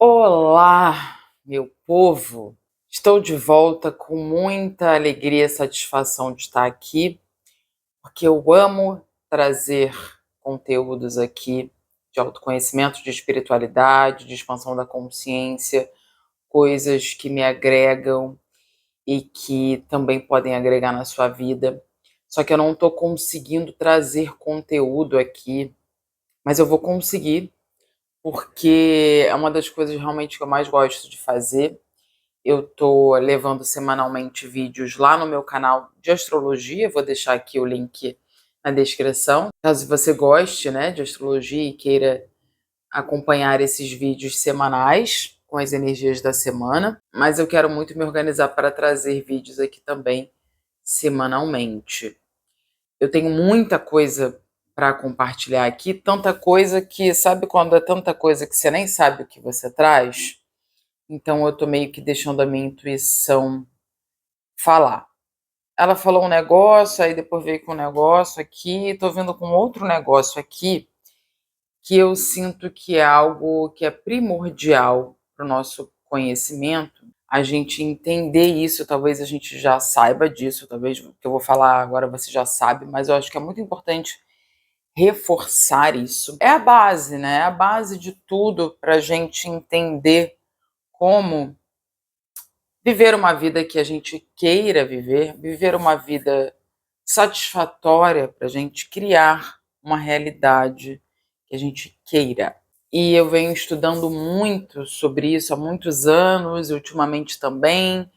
Olá, meu povo! Estou de volta com muita alegria e satisfação de estar aqui, porque eu amo trazer conteúdos aqui de autoconhecimento, de espiritualidade, de expansão da consciência, coisas que me agregam e que também podem agregar na sua vida. Só que eu não estou conseguindo trazer conteúdo aqui, mas eu vou conseguir, porque é uma das coisas realmente que eu mais gosto de fazer. Eu tô levando semanalmente vídeos lá no meu canal de astrologia. Vou deixar aqui o link na descrição. Caso você goste, né, de astrologia e queira acompanhar esses vídeos semanais com as energias da semana. Mas eu quero muito me organizar para trazer vídeos aqui também semanalmente. Eu tenho muita coisa para compartilhar aqui, tanta coisa que, sabe quando é tanta coisa que você nem sabe o que você traz? Então eu tô meio que deixando a minha intuição falar. Ela falou um negócio, aí depois veio com um negócio aqui, tô vindo com outro negócio aqui, que eu sinto que é algo que é primordial para o nosso conhecimento, a gente entender isso. Talvez a gente já saiba disso, talvez o que eu vou falar agora você já sabe, mas eu acho que é muito importante reforçar isso. É a base, né? É a base de tudo para a gente entender como viver uma vida que a gente queira viver, viver uma vida satisfatória para a gente criar uma realidade que a gente queira. E eu venho estudando muito sobre isso há muitos anos, e ultimamente também.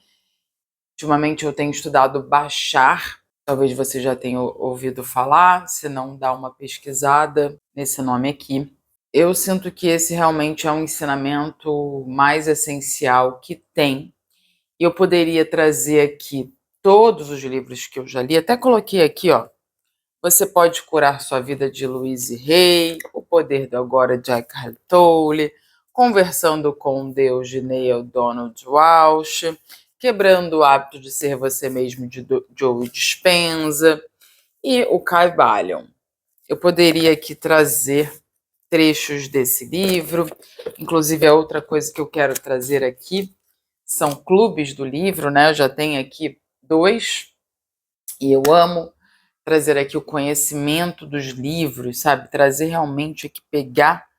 Ultimamente eu tenho estudado Bashar, talvez você já tenha ouvido falar, se não, dá uma pesquisada nesse nome aqui. Eu sinto que esse realmente é um ensinamento mais essencial que tem. E eu poderia trazer aqui todos os livros que eu já li, até coloquei aqui, ó. Você pode curar sua vida, de Louise Hay, O Poder do Agora, de Eckhart Tolle, Conversando com Deus, de Neil Donald Walsh, Quebrando o Hábito de Ser Você Mesmo, de Joe Dispenza, e o Kybalion. Eu poderia aqui trazer trechos desse livro, inclusive a outra coisa que eu quero trazer aqui são clubes do livro, né? Eu já tenho aqui 2 e eu amo trazer aqui o conhecimento dos livros, sabe? Trazer realmente aqui, pegar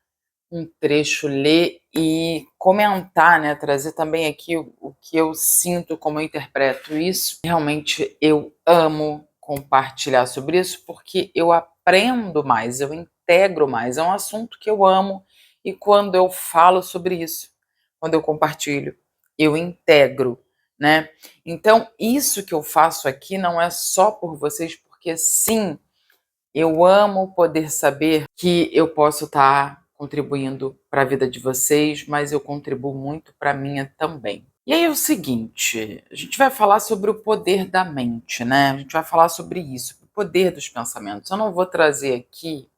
um trecho, ler e comentar, né? Trazer também aqui o que eu sinto, como eu interpreto isso. Realmente eu amo compartilhar sobre isso, porque eu aprendo mais, eu integro mais. É um assunto que eu amo, e quando eu falo sobre isso, quando eu compartilho, eu integro, né? Então, isso que eu faço aqui não é só por vocês, porque sim, eu amo poder saber que eu posso estar contribuindo para a vida de vocês, mas eu contribuo muito para a minha também. E aí é o seguinte, a gente vai falar sobre o poder da mente, né? A gente vai falar sobre isso, o poder dos pensamentos. Eu não vou trazer aqui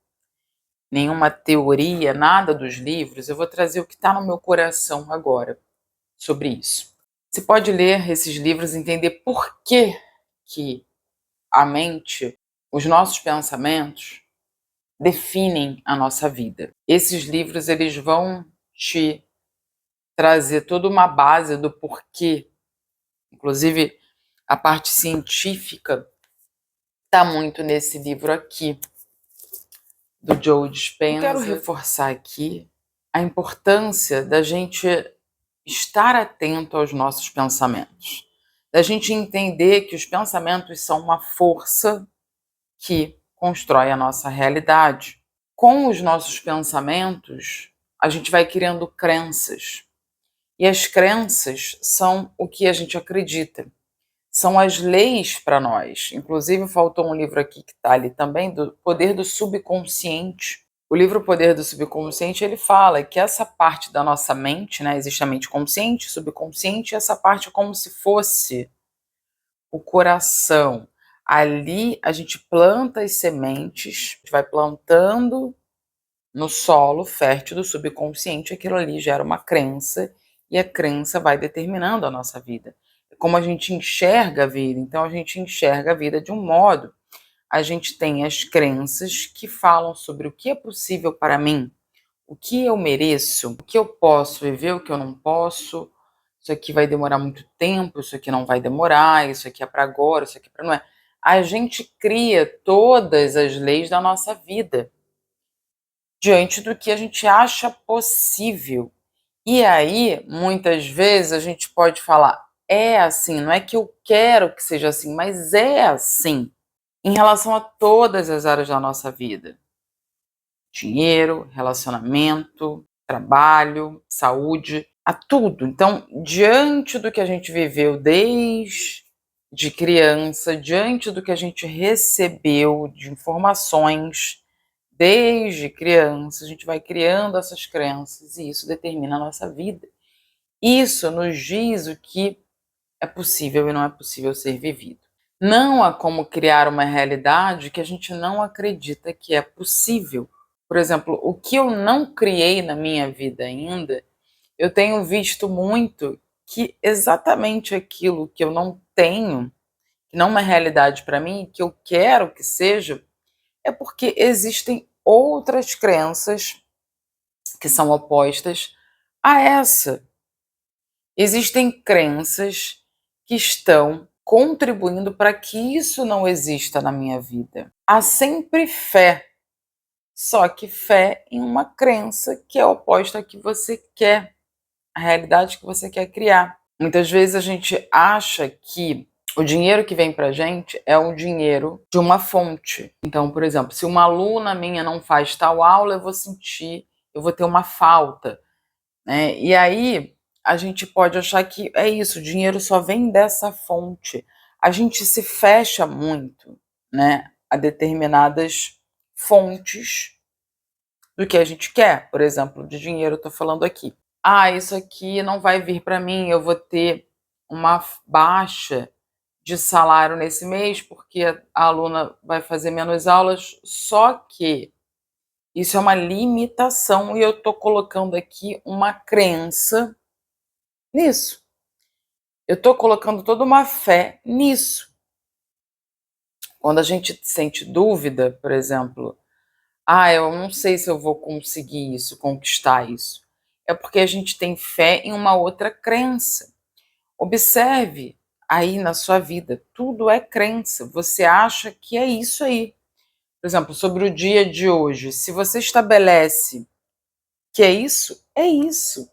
nenhuma teoria, nada dos livros, eu vou trazer o que está no meu coração agora sobre isso. Você pode ler esses livros e entender por que a mente, os nossos pensamentos, definem a nossa vida. Esses livros, eles vão te trazer toda uma base do porquê. Inclusive, a parte científica está muito nesse livro aqui, do Joe Dispenza. Eu quero reforçar aqui a importância da gente estar atento aos nossos pensamentos, da gente entender que os pensamentos são uma força que constrói a nossa realidade. Com os nossos pensamentos, a gente vai criando crenças. E as crenças são o que a gente acredita. São as leis para nós. Inclusive, faltou um livro aqui que está ali também, do Poder do Subconsciente. O livro Poder do Subconsciente, ele fala que essa parte da nossa mente, né, existe a mente consciente, subconsciente, e essa parte é como se fosse o coração. Ali a gente planta as sementes, a gente vai plantando no solo fértil do subconsciente, aquilo ali gera uma crença, e a crença vai determinando a nossa vida. É como a gente enxerga a vida. Então a gente enxerga a vida de um modo. A gente tem as crenças que falam sobre o que é possível para mim, o que eu mereço, o que eu posso viver, o que eu não posso, isso aqui vai demorar muito tempo, isso aqui não vai demorar, isso aqui é para agora, isso aqui é para não é. A gente cria todas as leis da nossa vida diante do que a gente acha possível. E aí, muitas vezes, a gente pode falar, é assim, não é que eu quero que seja assim, mas é assim, em relação a todas as áreas da nossa vida. Dinheiro, relacionamento, trabalho, saúde, a tudo. Então, diante do que a gente viveu desde criança, diante do que a gente recebeu de informações desde criança, a gente vai criando essas crenças e isso determina a nossa vida. Isso nos diz o que é possível e não é possível ser vivido. Não há como criar uma realidade que a gente não acredita que é possível. Por exemplo, o que eu não criei na minha vida ainda, eu tenho visto muito que exatamente aquilo que eu não tenho, que não é uma realidade para mim, que eu quero que seja, é porque existem outras crenças que são opostas a essa. Existem crenças que estão contribuindo para que isso não exista na minha vida. Há sempre fé, só que fé em uma crença que é oposta à que você quer, à realidade que você quer criar. Muitas vezes a gente acha que o dinheiro que vem para a gente é o dinheiro de uma fonte. Então, por exemplo, se uma aluna minha não faz tal aula, eu vou ter uma falta, né? E aí a gente pode achar que é isso, o dinheiro só vem dessa fonte. A gente se fecha muito, né, a determinadas fontes do que a gente quer. Por exemplo, de dinheiro, eu estou falando aqui. Ah, isso aqui não vai vir para mim, eu vou ter uma baixa de salário nesse mês, porque a aluna vai fazer menos aulas, só que isso é uma limitação e eu estou colocando aqui uma crença nisso. Eu estou colocando toda uma fé nisso. Quando a gente sente dúvida, por exemplo, eu não sei se eu vou conseguir isso, conquistar isso. É porque a gente tem fé em uma outra crença. Observe aí na sua vida, tudo é crença. Você acha que é isso aí. Por exemplo, sobre o dia de hoje, se você estabelece que é isso, é isso.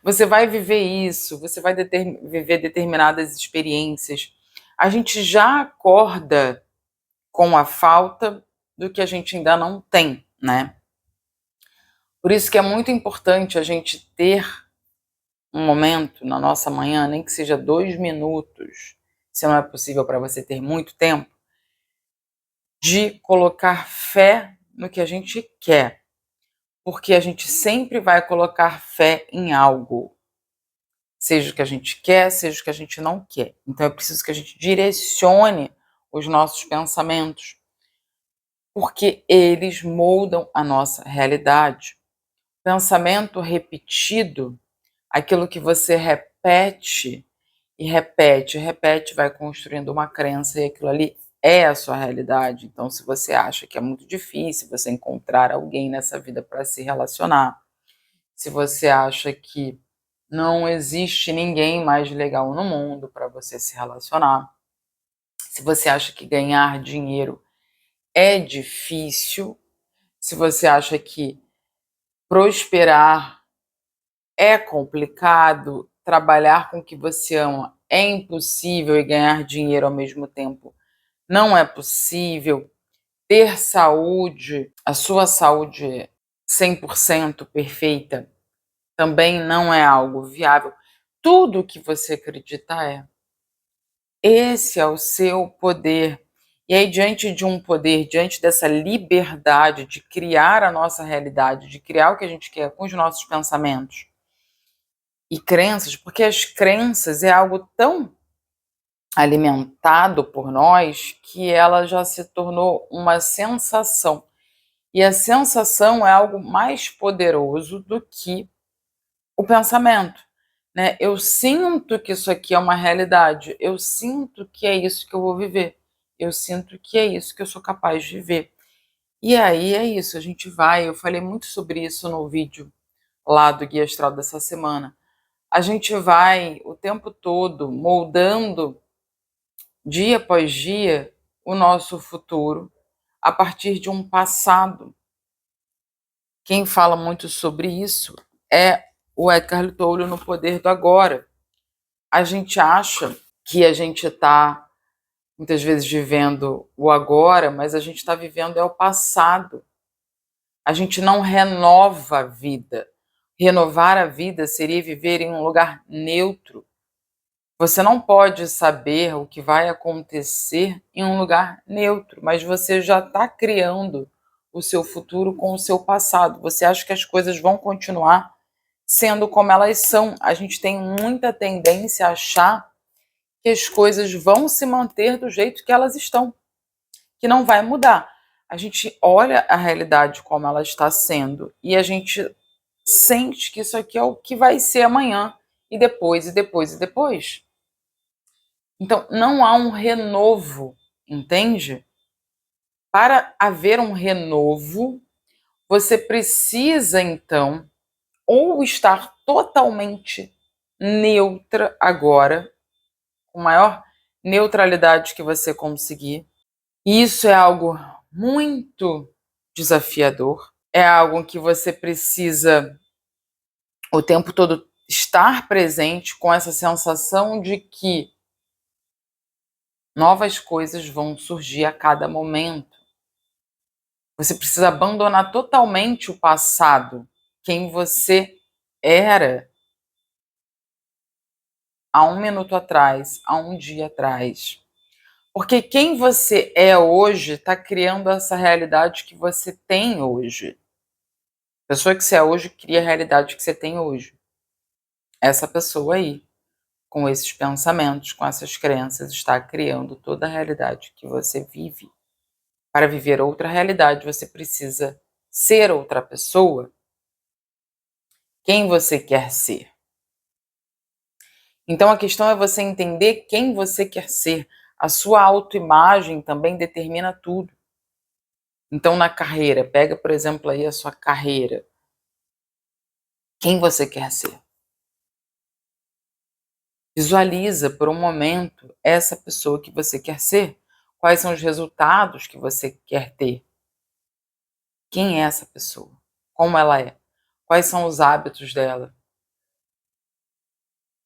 Você vai viver isso, você vai viver determinadas experiências. A gente já acorda com a falta do que a gente ainda não tem, né? Por isso que é muito importante a gente ter um momento na nossa manhã, nem que seja 2 minutos, se não é possível para você ter muito tempo, de colocar fé no que a gente quer. Porque a gente sempre vai colocar fé em algo. Seja o que a gente quer, seja o que a gente não quer. Então é preciso que a gente direcione os nossos pensamentos, porque eles moldam a nossa realidade. Pensamento repetido, aquilo que você repete e repete, repete, vai construindo uma crença e aquilo ali é a sua realidade. Então, se você acha que é muito difícil você encontrar alguém nessa vida para se relacionar, se você acha que não existe ninguém mais legal no mundo para você se relacionar, se você acha que ganhar dinheiro é difícil, se você acha que prosperar é complicado, trabalhar com o que você ama é impossível e ganhar dinheiro ao mesmo tempo não é possível, ter saúde, a sua saúde 100% perfeita também não é algo viável. Tudo que você acredita é. Esse é o seu poder. E aí, diante de um poder, diante dessa liberdade de criar a nossa realidade, de criar o que a gente quer com os nossos pensamentos e crenças, porque as crenças é algo tão alimentado por nós que ela já se tornou uma sensação. E a sensação é algo mais poderoso do que o pensamento, né? Eu sinto que isso aqui é uma realidade, eu sinto que é isso que eu vou viver, eu sinto que é isso que eu sou capaz de viver. E aí é isso, a gente vai, eu falei muito sobre isso no vídeo lá do Guia Astral dessa semana. A gente vai o tempo todo moldando, dia após dia, o nosso futuro a partir de um passado. Quem fala muito sobre isso é o Eckhart Tolle no Poder do Agora. A gente acha que a gente está muitas vezes vivendo o agora, mas a gente está vivendo é o passado. A gente não renova a vida. Renovar a vida seria viver em um lugar neutro. Você não pode saber o que vai acontecer em um lugar neutro, mas você já está criando o seu futuro com o seu passado. Você acha que as coisas vão continuar sendo como elas são. A gente tem muita tendência a achar que as coisas vão se manter do jeito que elas estão, que não vai mudar. A gente olha a realidade como ela está sendo e a gente sente que isso aqui é o que vai ser amanhã, e depois, e depois, e depois. Então, não há um renovo, entende? Para haver um renovo, você precisa, então, ou estar totalmente neutra agora, com a maior neutralidade que você conseguir. E isso é algo muito desafiador, é algo que você precisa o tempo todo estar presente com essa sensação de que novas coisas vão surgir a cada momento. Você precisa abandonar totalmente o passado, quem você era há um minuto atrás, há um dia atrás. Porque quem você é hoje está criando essa realidade que você tem hoje. A pessoa que você é hoje cria a realidade que você tem hoje. Essa pessoa aí, com esses pensamentos, com essas crenças, está criando toda a realidade que você vive. Para viver outra realidade, você precisa ser outra pessoa. Quem você quer ser? Então a questão é você entender quem você quer ser. A sua autoimagem também determina tudo. Então na carreira, pega por exemplo aí a sua carreira. Quem você quer ser? Visualiza por um momento essa pessoa que você quer ser. Quais são os resultados que você quer ter? Quem é essa pessoa? Como ela é? Quais são os hábitos dela?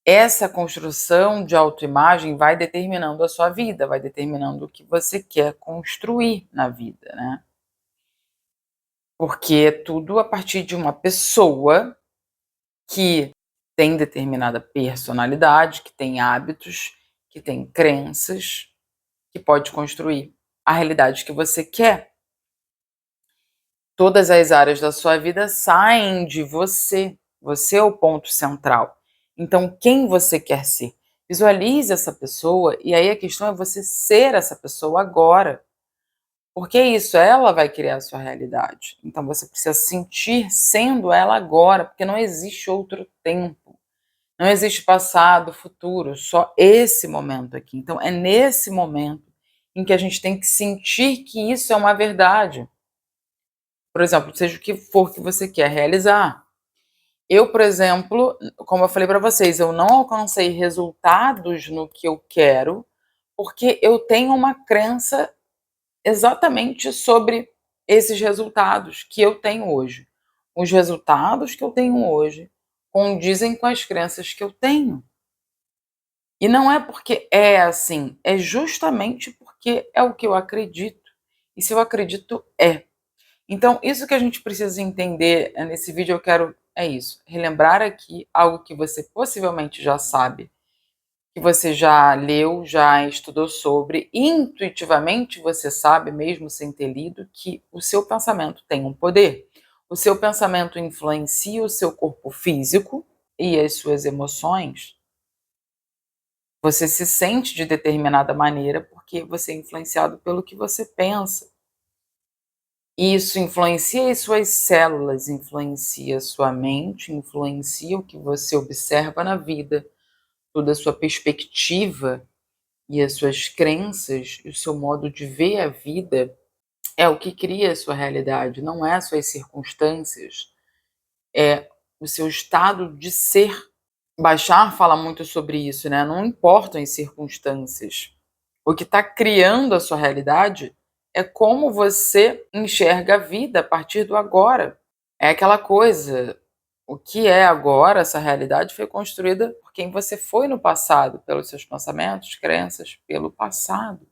Essa construção de autoimagem vai determinando a sua vida, vai determinando o que você quer construir na vida, né? Porque é tudo a partir de uma pessoa que tem determinada personalidade, que tem hábitos, que tem crenças, que pode construir a realidade que você quer. Todas as áreas da sua vida saem de você. Você é o ponto central. Então, quem você quer ser? Visualize essa pessoa e aí a questão é você ser essa pessoa agora. Porque é isso, ela vai criar a sua realidade. Então você precisa sentir sendo ela agora, porque não existe outro tempo. Não existe passado, futuro, só esse momento aqui. Então é nesse momento em que a gente tem que sentir que isso é uma verdade. Por exemplo, seja o que for que você quer realizar. Eu, por exemplo, como eu falei para vocês, eu não alcancei resultados no que eu quero, porque eu tenho uma crença exatamente sobre esses resultados que eu tenho hoje. Os resultados que eu tenho hoje condizem com as crenças que eu tenho. E não é porque é assim, é justamente porque é o que eu acredito. E se eu acredito, é. Então, isso que a gente precisa entender nesse vídeo, eu quero, é isso, relembrar aqui algo que você possivelmente já sabe, que você já leu, já estudou sobre, e intuitivamente você sabe, mesmo sem ter lido, que o seu pensamento tem um poder. O seu pensamento influencia o seu corpo físico e as suas emoções. Você se sente de determinada maneira porque você é influenciado pelo que você pensa. Isso influencia as suas células, influencia a sua mente, influencia o que você observa na vida, toda a sua perspectiva e as suas crenças, e o seu modo de ver a vida é o que cria a sua realidade, não é suas circunstâncias, é o seu estado de ser. Bashar fala muito sobre isso, né, não importam as circunstâncias. O que está criando a sua realidade é como você enxerga a vida a partir do agora. É aquela coisa, o que é agora, essa realidade foi construída por quem você foi no passado, pelos seus pensamentos, crenças, pelo passado.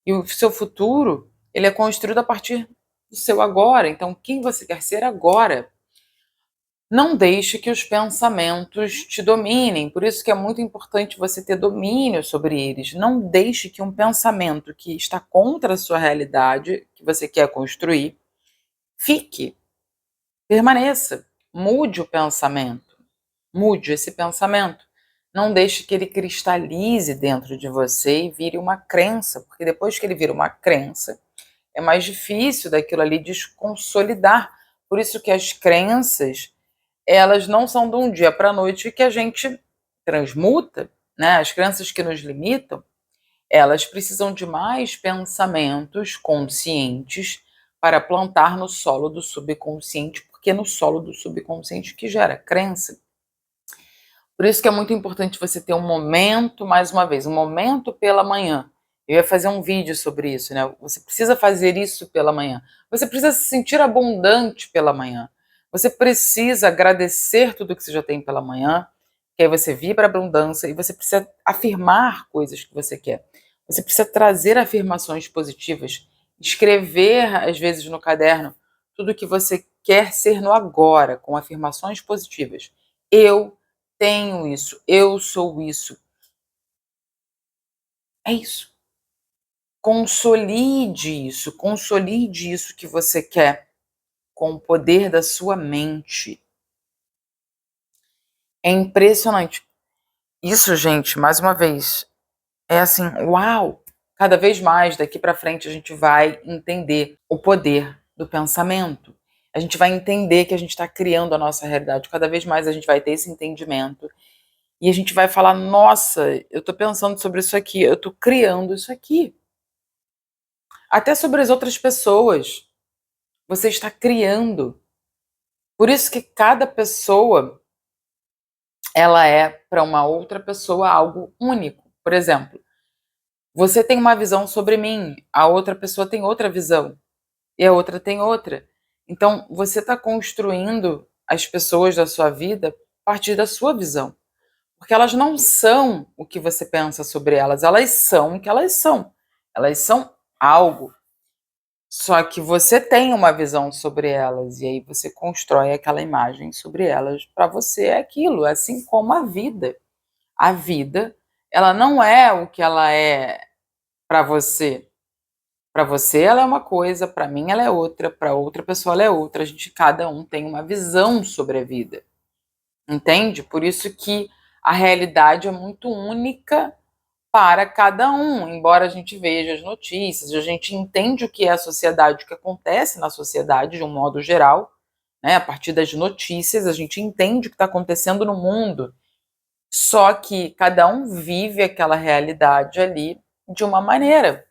E o seu futuro, ele é construído a partir do seu agora. Então, quem você quer ser agora? Não deixe que os pensamentos te dominem, por isso que é muito importante você ter domínio sobre eles. Não deixe que um pensamento que está contra a sua realidade, que você quer construir, fique, permaneça. Mude o pensamento, mude esse pensamento. Não deixe que ele cristalize dentro de você e vire uma crença, porque depois que ele vira uma crença, é mais difícil daquilo ali desconsolidar. Por isso que as crenças, elas não são de um dia para a noite que a gente transmuta, né? As crenças que nos limitam, elas precisam de mais pensamentos conscientes para plantar no solo do subconsciente, porque é no solo do subconsciente que gera crença. Por isso que é muito importante você ter um momento, mais uma vez, um momento pela manhã. Eu ia fazer um vídeo sobre isso, né? Você precisa fazer isso pela manhã. Você precisa se sentir abundante pela manhã. Você precisa agradecer tudo que você já tem pela manhã, que aí você vibra a abundância e você precisa afirmar coisas que você quer. Você precisa trazer afirmações positivas, escrever, às vezes, no caderno, tudo que você quer ser no agora, com afirmações positivas. Eu tenho isso, eu sou isso. É isso. Consolide isso que você quer com o poder da sua mente. É impressionante. Isso, gente, mais uma vez, é assim, uau! Cada vez mais daqui para frente a gente vai entender o poder do pensamento. A gente vai entender que a gente está criando a nossa realidade. Cada vez mais a gente vai ter esse entendimento. E a gente vai falar, nossa, eu tô pensando sobre isso aqui, eu tô criando isso aqui. Até sobre as outras pessoas. Você está criando. Por isso que cada pessoa, ela é para uma outra pessoa algo único. Por exemplo, você tem uma visão sobre mim, a outra pessoa tem outra visão e a outra tem outra. Então, você está construindo as pessoas da sua vida a partir da sua visão. Porque elas não são o que você pensa sobre elas, elas são o que elas são. Elas são algo. Só que você tem uma visão sobre elas e aí você constrói aquela imagem sobre elas. Para você é aquilo, assim como a vida. A vida, ela não é o que ela é para você. Para você ela é uma coisa, para mim ela é outra, para outra pessoa ela é outra. A gente, cada um tem uma visão sobre a vida. Entende? Por isso que a realidade é muito única para cada um, embora a gente veja as notícias, a gente entende o que é a sociedade, o que acontece na sociedade de um modo geral, né? A partir das notícias, a gente entende o que está acontecendo no mundo, só que cada um vive aquela realidade ali de uma maneira.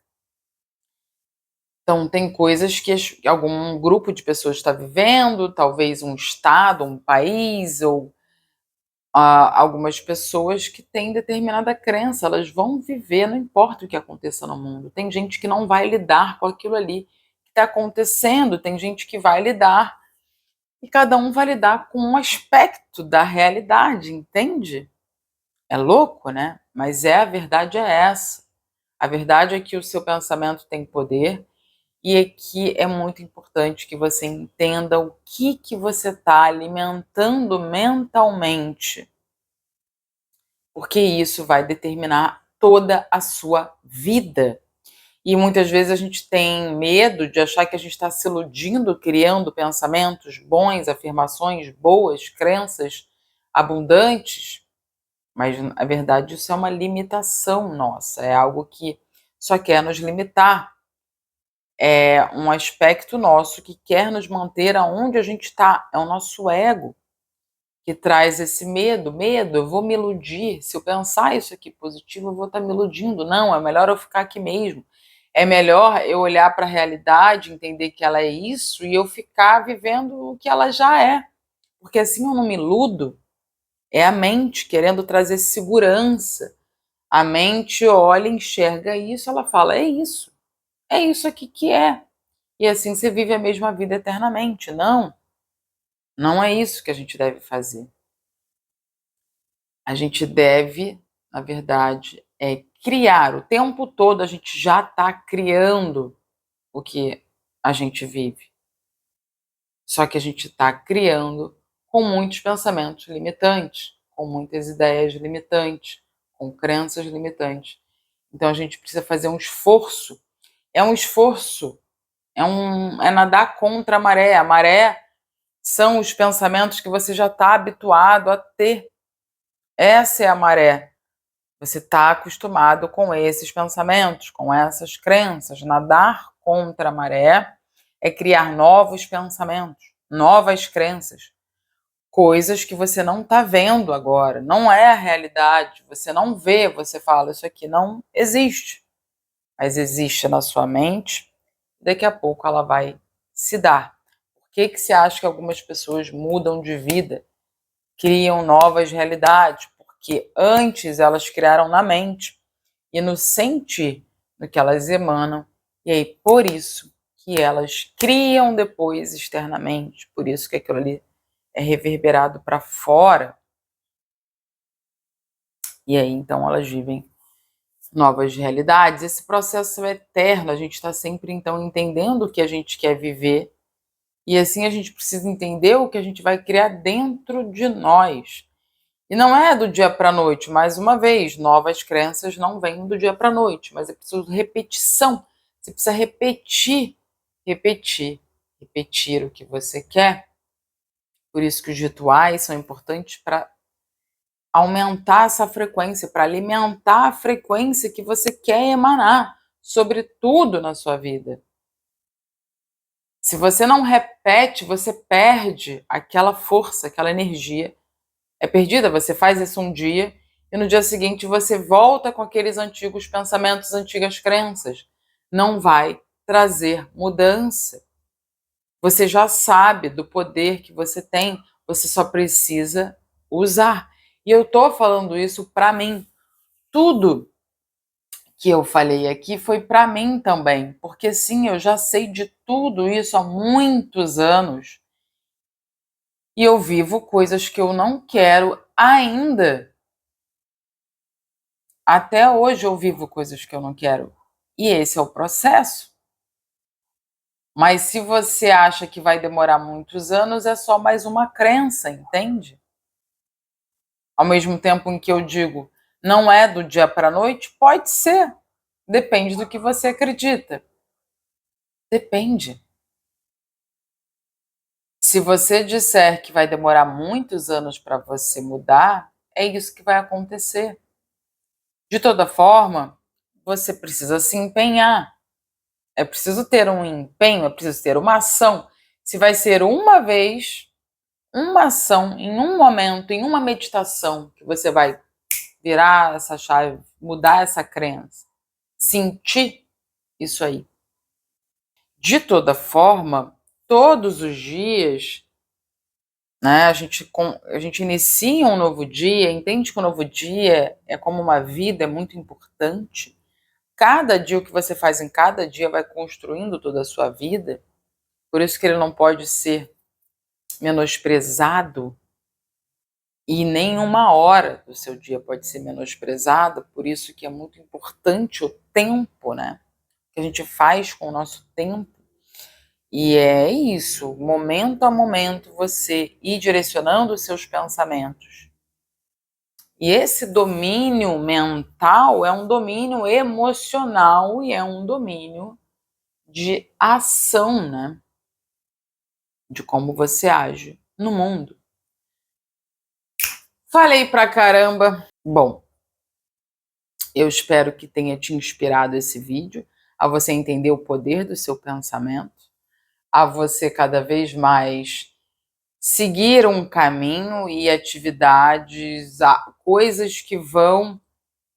Então, tem coisas que algum grupo de pessoas está vivendo, talvez um estado, um país, ou algumas pessoas que têm determinada crença, elas vão viver, não importa o que aconteça no mundo. Tem gente que não vai lidar com aquilo ali que está acontecendo, tem gente que vai lidar, e cada um vai lidar com um aspecto da realidade, entende? É louco, né? Mas a verdade é essa. A verdade é que o seu pensamento tem poder e é que é muito importante que você entenda o que você está alimentando mentalmente, porque isso vai determinar toda a sua vida. E muitas vezes a gente tem medo de achar que a gente está se iludindo, criando pensamentos bons, afirmações boas, crenças abundantes, mas na verdade isso é uma limitação nossa, é algo que só quer nos limitar, é um aspecto nosso que quer nos manter aonde a gente está, é o nosso ego que traz esse medo, eu vou me iludir, se eu pensar isso aqui positivo, eu vou estar me iludindo. Não, é melhor eu ficar aqui mesmo. É melhor eu olhar para a realidade, entender que ela é isso e eu ficar vivendo o que ela já é. Porque assim eu não me iludo. É a mente querendo trazer segurança. A mente olha, enxerga isso, ela fala: é isso aqui que é. E assim você vive a mesma vida eternamente. Não, não é isso que a gente deve fazer. A gente deve, na verdade, criar. O tempo todo a gente já está criando o que a gente vive. Só que a gente está criando com muitos pensamentos limitantes, com muitas ideias limitantes, com crenças limitantes. Então a gente precisa fazer um esforço. É um esforço, é nadar contra a maré. A maré são os pensamentos que você já está habituado a ter. Essa é a maré. Você está acostumado com esses pensamentos, com essas crenças. Nadar contra a maré é criar novos pensamentos, novas crenças, coisas que você não está vendo agora, não é a realidade, você não vê, você fala, isso aqui não existe, mas existe na sua mente, daqui a pouco ela vai se dar. Por que que você acha que algumas pessoas mudam de vida, criam novas realidades? Porque antes elas criaram na mente e no sentir, no que elas emanam, e aí por isso que elas criam depois externamente, por isso que aquilo ali é reverberado para fora, e aí então elas vivem novas realidades. Esse processo é eterno, a gente está sempre então entendendo o que a gente quer viver, e assim a gente precisa entender o que a gente vai criar dentro de nós. E não é do dia para a noite, mais uma vez, novas crenças não vêm do dia para a noite, mas é preciso repetição. Você precisa repetir, repetir, repetir o que você quer. Por isso que os rituais são importantes para aumentar essa frequência, para alimentar a frequência que você quer emanar sobre tudo na sua vida. Se você não repete, você perde aquela força, aquela energia. É perdida, você faz isso um dia e no dia seguinte você volta com aqueles antigos pensamentos, antigas crenças. Não vai trazer mudança. Você já sabe do poder que você tem, você só precisa usar. E eu tô falando isso para mim. Tudo que eu falei aqui foi para mim também, porque sim, eu já sei de tudo isso há muitos anos. E eu vivo coisas que eu não quero ainda. Até hoje eu vivo coisas que eu não quero. E esse é o processo. Mas se você acha que vai demorar muitos anos, é só mais uma crença, entende? Ao mesmo tempo em que eu digo, não é do dia para a noite, pode ser. Depende do que você acredita. Depende. Se você disser que vai demorar muitos anos para você mudar, é isso que vai acontecer. De toda forma, você precisa se empenhar. É preciso ter um empenho, é preciso ter uma ação. Se vai ser uma vez, uma ação, em um momento, em uma meditação, que você vai virar essa chave, mudar essa crença, sentir isso aí. De toda forma, todos os dias, né, a gente inicia um novo dia, entende que o novo dia é como uma vida, é muito importante. Cada dia, o que você faz em cada dia vai construindo toda a sua vida. Por isso que ele não pode ser menosprezado e nenhuma hora do seu dia pode ser menosprezada. Por isso que é muito importante o tempo, né? Que a gente faz com o nosso tempo. E é isso, momento a momento você ir direcionando os seus pensamentos. E esse domínio mental é um domínio emocional e é um domínio de ação, né? De como você age no mundo. Falei pra caramba. Bom, eu espero que tenha te inspirado esse vídeo a você entender o poder do seu pensamento, a você cada vez mais seguir um caminho e atividades, coisas que vão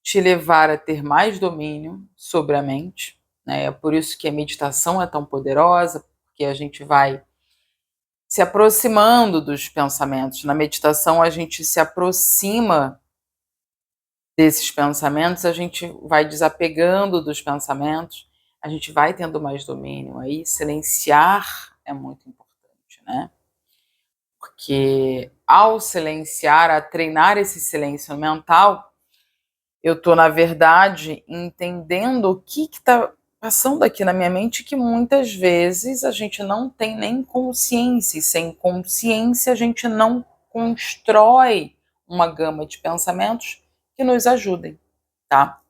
te levar a ter mais domínio sobre a mente, né? É por isso que a meditação é tão poderosa, porque a gente vai se aproximando dos pensamentos. Na meditação, a gente se aproxima desses pensamentos, a gente vai desapegando dos pensamentos, a gente vai tendo mais domínio. Aí, silenciar é muito importante, né? Porque ao silenciar, a treinar esse silêncio mental, eu estou, na verdade, entendendo o que está passando aqui na minha mente, que muitas vezes a gente não tem nem consciência, e sem consciência a gente não constrói uma gama de pensamentos que nos ajudem, tá?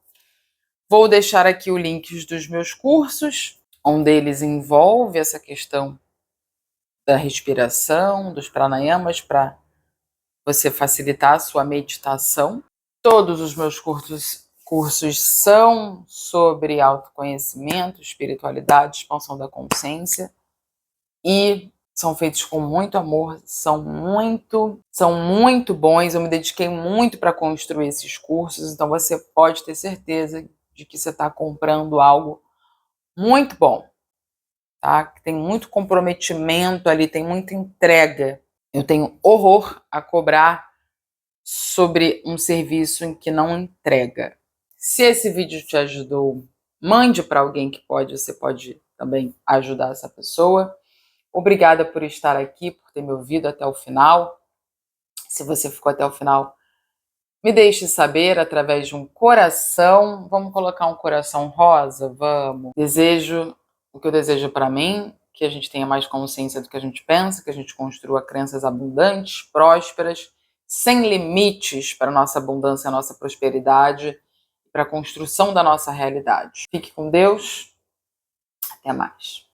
Vou deixar aqui o link dos meus cursos, um deles envolve essa questão da respiração, dos pranayamas, para você facilitar a sua meditação. Todos os meus cursos são sobre autoconhecimento, espiritualidade, expansão da consciência e são feitos com muito amor, são muito bons. Eu me dediquei muito para construir esses cursos, então você pode ter certeza de que você está comprando algo muito bom, tá? Tem muito comprometimento ali, tem muita entrega. Eu tenho horror a cobrar sobre um serviço em que não entrega. Se esse vídeo te ajudou, mande para alguém que você pode também ajudar essa pessoa. Obrigada por estar aqui, por ter me ouvido até o final. Se você ficou até o final, me deixe saber através de um coração. Vamos colocar um coração rosa? Vamos. O que eu desejo para mim, que a gente tenha mais consciência do que a gente pensa, que a gente construa crenças abundantes, prósperas, sem limites para a nossa abundância, a nossa prosperidade, para a construção da nossa realidade. Fique com Deus. Até mais.